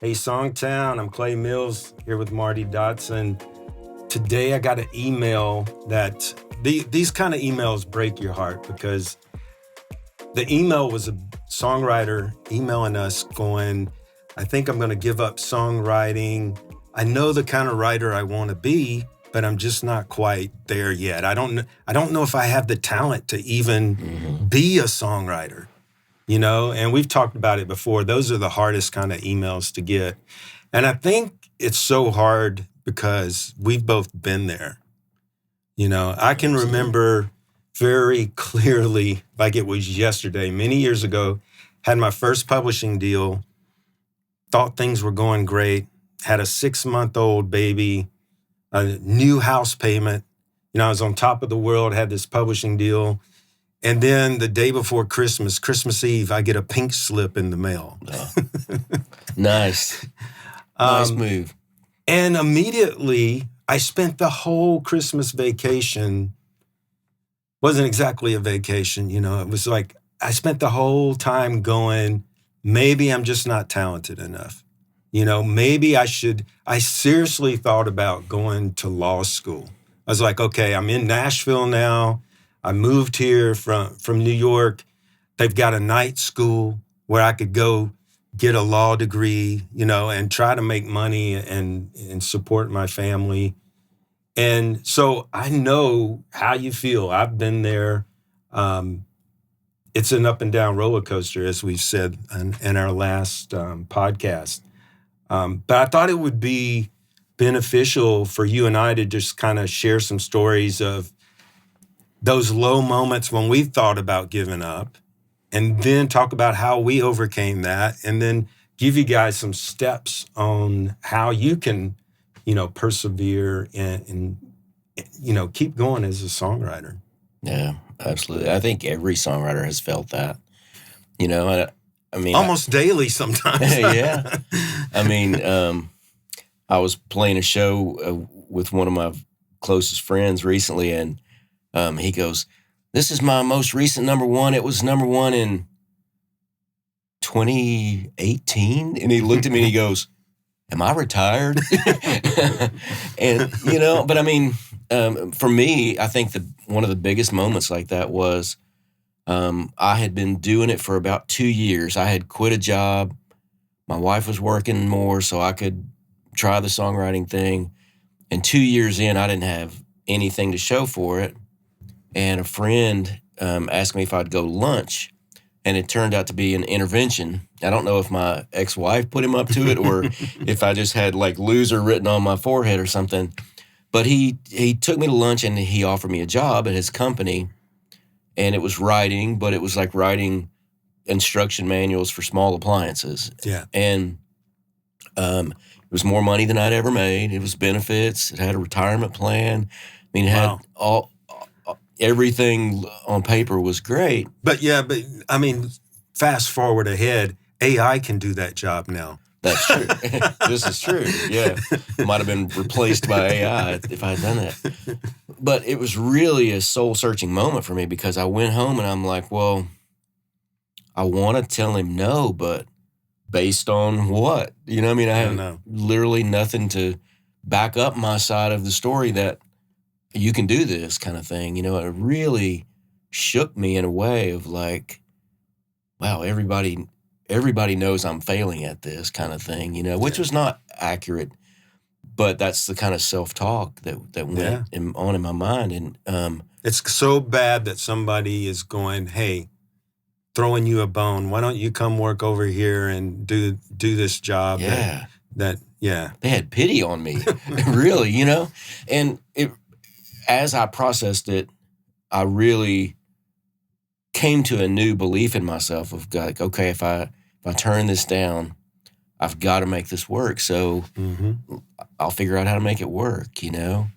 Hey, SongTown, I'm Clay Mills here with Marty, Dodson. Today I got an email that these kind of emails break your heart because the email was a songwriter emailing us going, I think I'm going to give up songwriting. I know the kind of writer I want to be, but I'm just not quite there yet. I don't know if I have the talent to even be a songwriter. You know, and we've talked about it before. Those are the hardest kind of emails to get. And I think it's so hard because we've both been there. You know, I can remember very clearly, like it was yesterday, many years ago, had my first publishing deal, thought things were going great, had a 6-month-old baby, a new house payment. You know, I was on top of the world, had this publishing deal. And then the day before Christmas Eve, I get a pink slip in the mail. Oh. Nice. Nice move. And immediately, I spent the whole Christmas vacation. Wasn't exactly a vacation, you know. It was like I spent the whole time going, maybe I'm just not talented enough. You know, maybe I should. I seriously thought about going to law school. I was like, okay, I'm in Nashville now. I moved here from New York. They've got a night school where I could go get a law degree, you know, and try to make money and support my family. And so I know how you feel. I've been there. It's an up and down roller coaster, as we've said in our last podcast. But I thought it would be beneficial for you and I to just kind of share some stories of those low moments when we thought about giving up, and then talk about how we overcame that, and then give you guys some steps on how you can, you know, persevere and you know, keep going as a songwriter. Yeah, absolutely. I think every songwriter has felt that. You know, I mean, almost daily sometimes. Yeah. I mean, I was playing a show with one of my closest friends recently, and he goes, "This is my most recent number one. It was number one in 2018." And he looked at me and he goes, "Am I retired?" And, you know, but I mean, for me, I think one of the biggest moments like that was I had been doing it for about 2 years. I had quit a job. My wife was working more so I could try the songwriting thing. And 2 years in, I didn't have anything to show for it. And a friend asked me if I'd go to lunch, and it turned out to be an intervention. I don't know if my ex-wife put him up to it or if I just had like loser written on my forehead or something. But he took me to lunch and he offered me a job at his company, and it was writing, but it was like writing instruction manuals for small appliances. Yeah. And it was more money than I'd ever made. It was benefits. It had a retirement plan. I mean, it had everything on paper was great. But I mean, fast forward ahead, AI can do that job now. That's true. This is true. Yeah. Might have been replaced by AI if I had done that. But it was really a soul-searching moment for me because I went home and I'm like, well, I want to tell him no, but based on what? You know what I mean? I have literally nothing to back up my side of the story that you can do this kind of thing. You know, it really shook me in a way of like, wow, everybody knows I'm failing at this kind of thing, you know, which was not accurate, but that's the kind of self-talk that went on in my mind. And it's so bad that somebody is going, hey, throwing you a bone. Why don't you come work over here and do this job? Yeah. They had pity on me, really, you know? And as I processed it, I really came to a new belief in myself of like, okay, if I turn this down, I've got to make this work. So I'll figure out how to make it work, you know?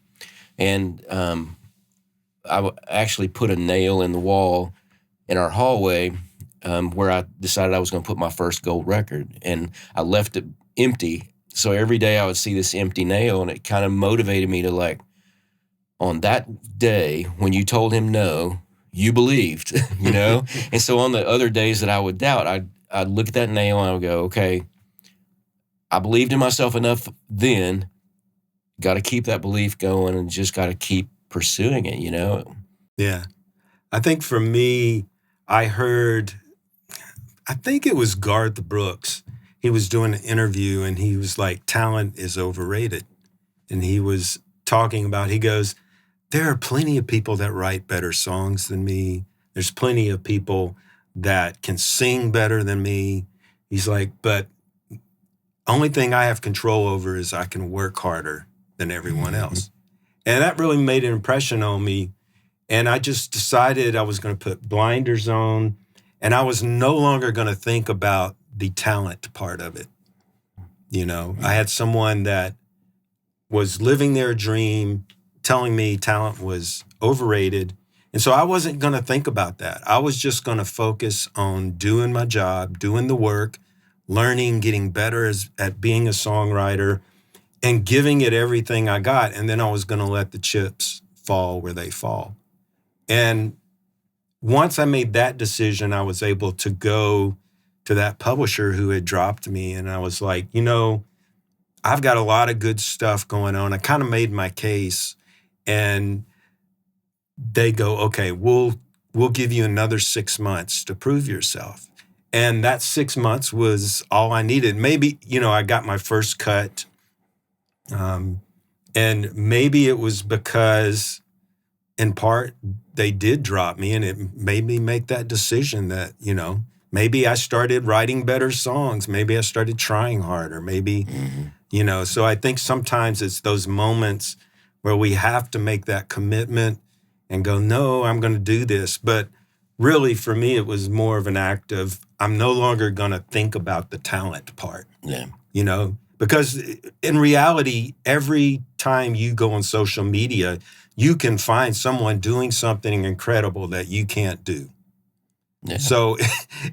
And I actually put a nail in the wall in our hallway where I decided I was going to put my first gold record. And I left it empty. So every day I would see this empty nail, and it kind of motivated me to like, on that day when you told him no, you believed, you know? And so on the other days that I would doubt, I'd look at that nail and I would go, okay, I believed in myself enough then. Got to keep that belief going and just got to keep pursuing it, you know? Yeah. I think for me, I think it was Garth Brooks. He was doing an interview and he was like, talent is overrated. And he was talking about, he goes, there are plenty of people that write better songs than me. There's plenty of people that can sing better than me. He's like, but only thing I have control over is I can work harder than everyone else. And that really made an impression on me. And I just decided I was going to put blinders on, and I was no longer going to think about the talent part of it. You know, I had someone that was living their dream, telling me talent was overrated. And so I wasn't going to think about that. I was just going to focus on doing my job, doing the work, learning, getting better at being a songwriter, and giving it everything I got. And then I was going to let the chips fall where they fall. And once I made that decision, I was able to go to that publisher who had dropped me. And I was like, you know, I've got a lot of good stuff going on. I kind of made my case, and they go, okay, we'll give you another 6 months to prove yourself. And that 6 months was all I needed. Maybe, you know, I got my first cut. And maybe it was because, in part, they did drop me, and it made me make that decision that, you know, maybe I started writing better songs. Maybe I started trying harder. Maybe, you know, so I think sometimes it's those moments where we have to make that commitment and go, no, I'm going to do this. But really, for me, it was more of an act of, I'm no longer going to think about the talent part. Yeah. You know, because in reality, every time you go on social media, you can find someone doing something incredible that you can't do. Yeah. So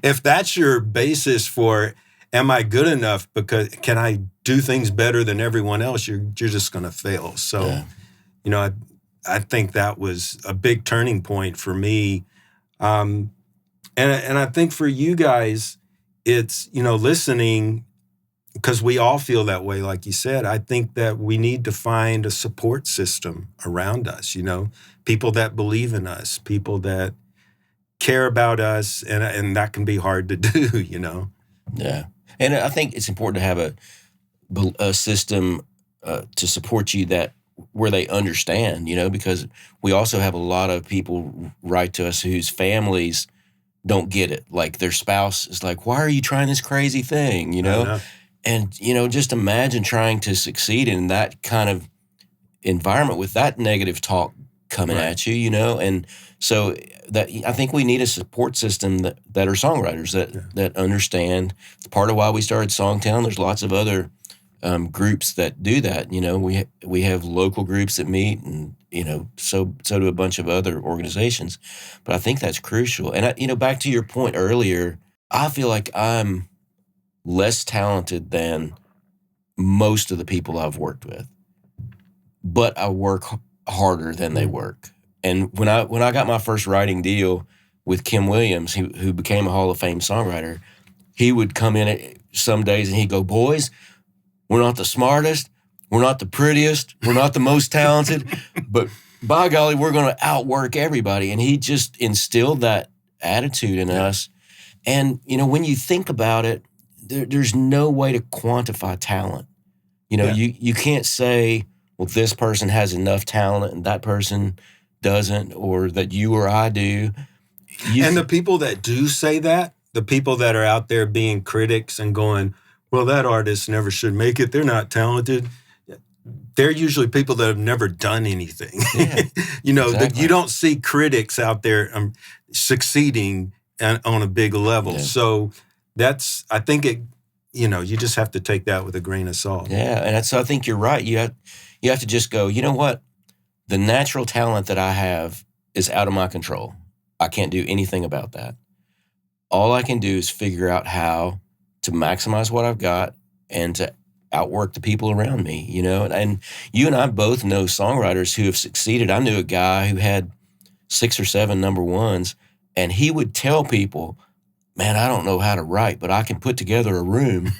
if that's your basis for, am I good enough because can I do things better than everyone else, you're just going to fail. So, you know, I think that was a big turning point for me. And I think for you guys, it's, you know, listening, because we all feel that way, like you said. I think that we need to find a support system around us, you know, people that believe in us, people that care about us, and that can be hard to do, you know. Yeah. And I think it's important to have a system to support you that where they understand, you know, because we also have a lot of people write to us whose families don't get it. Like their spouse is like, why are you trying this crazy thing, you know? And, you know, just imagine trying to succeed in that kind of environment with that negative talk coming at you, you know? And so that I think we need a support system that are songwriters that understand. It's part of why we started SongTown. There's lots of other groups that do that. You know, we have local groups that meet, and, you know, so do a bunch of other organizations. But I think that's crucial. And, you know, back to your point earlier, I feel like I'm less talented than most of the people I've worked with, but I work harder than they work. And when I got my first writing deal with Kim Williams, who became a Hall of Fame songwriter, he would come in some days and he'd go, boys, we're not the smartest, we're not the prettiest, we're not the most talented, but by golly, we're going to outwork everybody. And he just instilled that attitude in us. And, you know, when you think about it, there's no way to quantify talent. You know, you can't say, well, this person has enough talent and that person doesn't, or that you or I do. And the people that do say that, the people that are out there being critics and going, well, that artist never should make it, they're not talented, they're usually people that have never done anything. Yeah, you know, you don't see critics out there succeeding on a big level. Yeah. So I think you know, you just have to take that with a grain of salt. Yeah, and so I think you're right. You have to just go, you know what? The natural talent that I have is out of my control. I can't do anything about that. All I can do is figure out how to maximize what I've got and to outwork the people around me, you know? And you and I both know songwriters who have succeeded. I knew a guy who had 6 or 7 number ones, and he would tell people, man, I don't know how to write, but I can put together a room.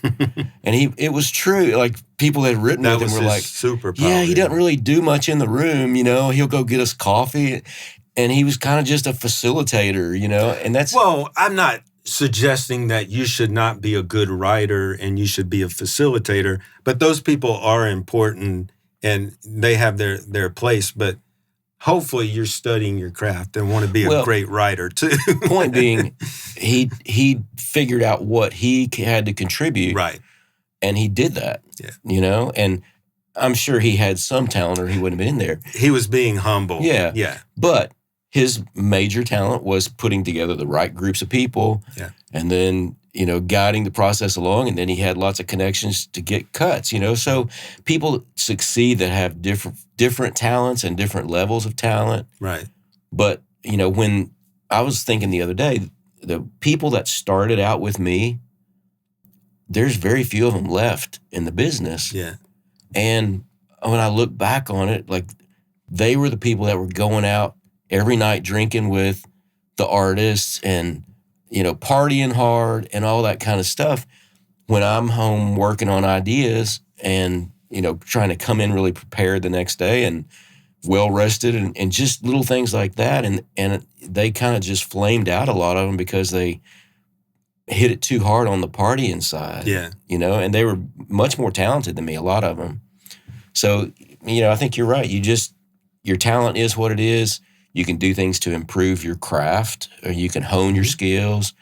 And it was true. Like, people had written That with him was were his like, superpower. yeah, he doesn't really do much in the room. He'll go get us coffee. And he was kind of just a facilitator, and that's... Well, I'm not suggesting that you should not be a good writer and you should be a facilitator, but those people are important and they have their place. But hopefully you're studying your craft and want to be a great writer too. Point being, he figured out what he had to contribute. Right. And he did that, Yeah. And I'm sure he had some talent or he wouldn't have been there. He was being humble. Yeah. Yeah. But his major talent was putting together the right groups of people. Yeah. And then, guiding the process along. And then he had lots of connections to get cuts, So people succeed that have different talents and different levels of talent. Right. But, when I was thinking the other day, the people that started out with me, there's very few of them left in the business. Yeah. And when I look back on it, like, they were the people that were going out every night drinking with the artists and, partying hard and all that kind of stuff. When I'm home working on ideas and, trying to come in really prepared the next day and well-rested and just little things like that. And they kind of just flamed out, a lot of them, because they hit it too hard on the partying side. Yeah. And they were much more talented than me, a lot of them. So, I think you're right. Your talent is what it is. You can do things to improve your craft, or you can hone your skills.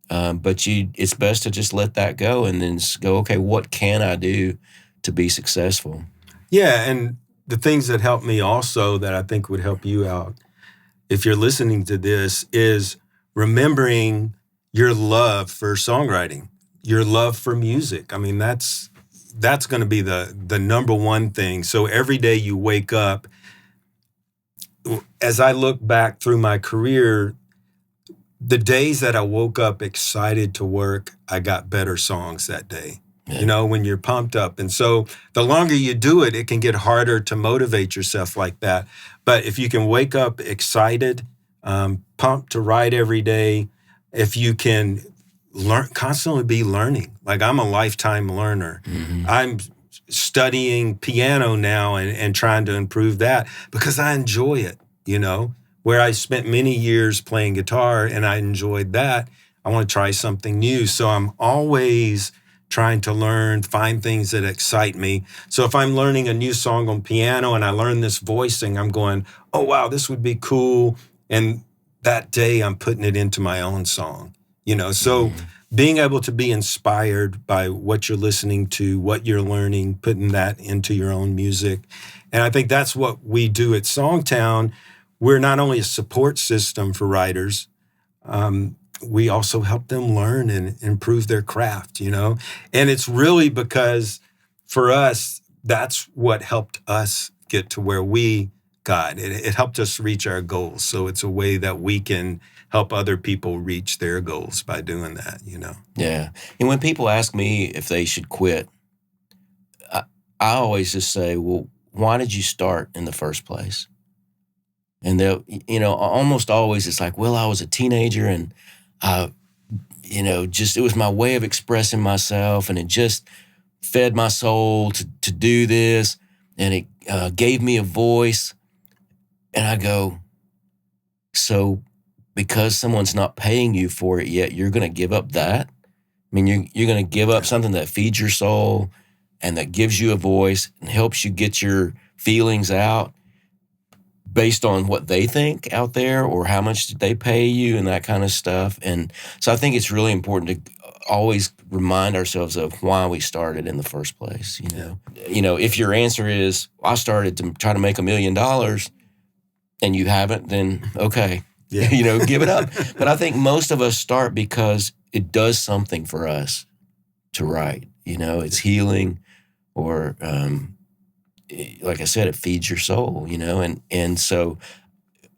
But it's best to just let that go and then go, okay, what can I do to be successful? Yeah, and the things that help me also that I think would help you out, if you're listening to this, is remembering your love for songwriting, your love for music. I mean, that's going to be the number one thing. So every day you wake up, as I look back through my career, the days that I woke up excited to work, I got better songs that day. Yeah. When you're pumped up. And so the longer you do it, it can get harder to motivate yourself like that. But if you can wake up excited, pumped to write every day, if you can constantly be learning. Like, I'm a lifetime learner. Mm-hmm. I'm studying piano now and trying to improve that because I enjoy it, where I spent many years playing guitar and I enjoyed that. I want to try something new. So I'm always trying to learn, find things that excite me. So if I'm learning a new song on piano and I learn this voicing, I'm going, oh, wow, this would be cool. And that day I'm putting it into my own song, So being able to be inspired by what you're listening to, what you're learning, putting that into your own music. And I think that's what we do at SongTown. We're not only a support system for writers, we also help them learn and improve their craft, And it's really because for us, that's what helped us get to where we got. It helped us reach our goals. So it's a way that we can help other people reach their goals by doing that, Yeah. And when people ask me if they should quit, I always just say, well, why did you start in the first place? And they'll, almost always it's like, well, I was a teenager and, just it was my way of expressing myself and it just fed my soul to do this and it gave me a voice. And I go, so because someone's not paying you for it yet, you're going to give up that? I mean, you're going to give up something that feeds your soul and that gives you a voice and helps you get your feelings out based on what they think out there or how much did they pay you and that kind of stuff. And so I think it's really important to always remind ourselves of why we started in the first place. If your answer is, I started to try to make $1 million and you haven't, then okay. Yeah. Give it up. But I think most of us start because it does something for us to write. It's healing or, like I said, it feeds your soul, and so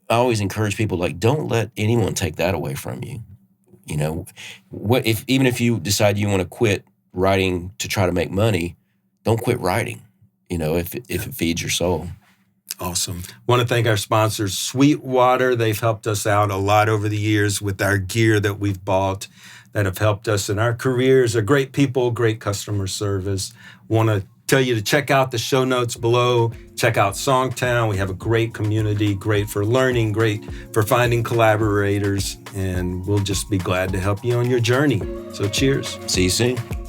I always encourage people, like, don't let anyone take that away from you. Even if you decide you want to quit writing to try to make money, don't quit writing, if it feeds your soul. Awesome. Want to thank our sponsors, Sweetwater. They've helped us out a lot over the years with our gear that we've bought that have helped us in our careers. They're great people, great customer service. Want to tell you to check out the show notes below. Check out SongTown. We have a great community, great for learning, great for finding collaborators, and we'll just be glad to help you on your journey. So cheers. See you soon.